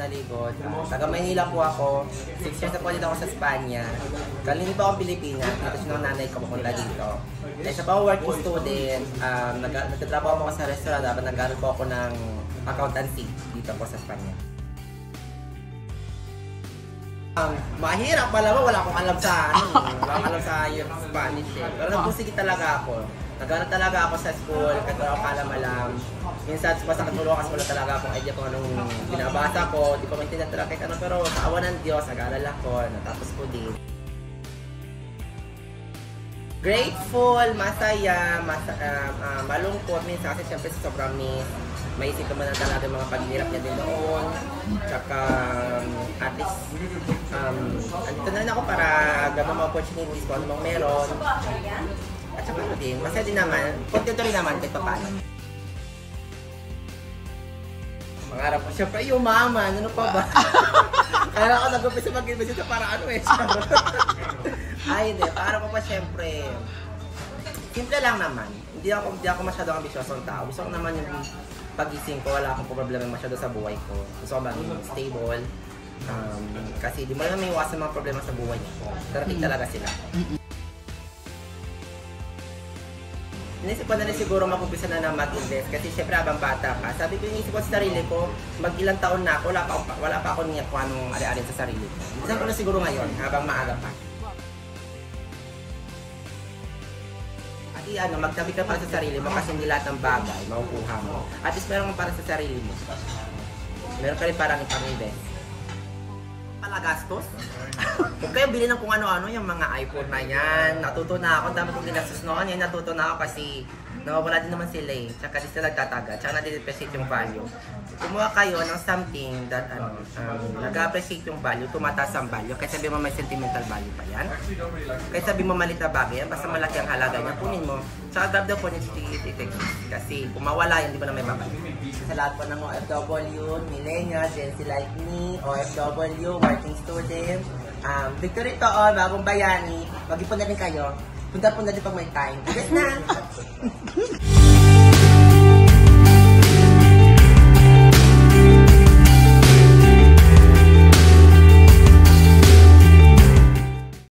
Saligot. Taga Maynila po ako. 6 years na po dito ako sa Espanya. Galing po akong Pilipinas. Dito siya ng nanay ko pupunta dito. Isa pa ako working student. Nagtatrabaho ako sa restaurant. Dapat nag-aaral po ako ng accountancy dito po sa Espanya. Mahirap pala ba? Wala akong alam sa wala akong alam sa Spanish eh. Pero nagpusigi talaga ako. Nag-aaral talaga ako sa school, kahit wala akong alam. Minsan, basta katulungan kasi wala talaga akong idea kung anong binabasa ko. Di ko maintindihan talaga kahit ano, pero sa awa ng Diyos, nag-aaral ako, natapos ko din. Grateful, masaya, malungkot minsan kasi syempre sa sobrang may isip naman na talaga mga paghihirap niya din noon. Tsaka, at least, andito na rin ako para gawin mga opportunities kung ano mang meron. At saka ano din, masaya din naman, contento rin naman kahit paano. Mangarap ko, syempre, umaman, ano pa ba? Kaya ako nag-umpisa mag-invest para ano eh. Ay, hindi, para ko pa syempre, simple lang naman. Hindi ako masyadong ambisyosong tao. Gusto ko naman yung pagising ko, wala akong problema masyado sa buhay ko. Gusto ko maging stable. Kasi di mo naman may iwasan mga problema sa buhay ko. Darating talaga sila. Inisip ko na rin siguro mag-umpisa na mag-invest kasi syempre habang bata pa. Sabi ko, inisip ko sa sarili ko, mag-ilang taon na ako, wala pa ako niya kung anong ari-ari sa sarili ko. Inisip ko na siguro ngayon, habang maaga pa. At magtabi ka para sa sarili mo kasi hindi lahat ng bagay makukuha mo. At least meron para sa sarili mo. Meron ka rin parang ipang-invest. Palagastos? Huwag kayo bilhin ng kung ano-ano yung mga iPhone na yan. Natuto na ako. Dami kong ginastos noon. Yan natuto na ako kasi nawawala din naman sila eh. Tsaka di sila nagtataga. Tsaka nadi-depreciate yung value. Kumuha kayo ng something that nag-appreciate yung value, tumataas ang value. Kaya sabi mo may sentimental value pa yan. Kaya sabi mo malit na bagay yan, basta malaki ang halaga niya, kunin mo. Tsaka grab the phone and kasi kung mawala yan, di ba na may babalik. Sa lahat po ng OFW, millennials, Gen Z like me, OFW, working student, Victory to all, bagong bayani, mag-ipon na rin kayo. Punta-punta din pag may time. Yes na!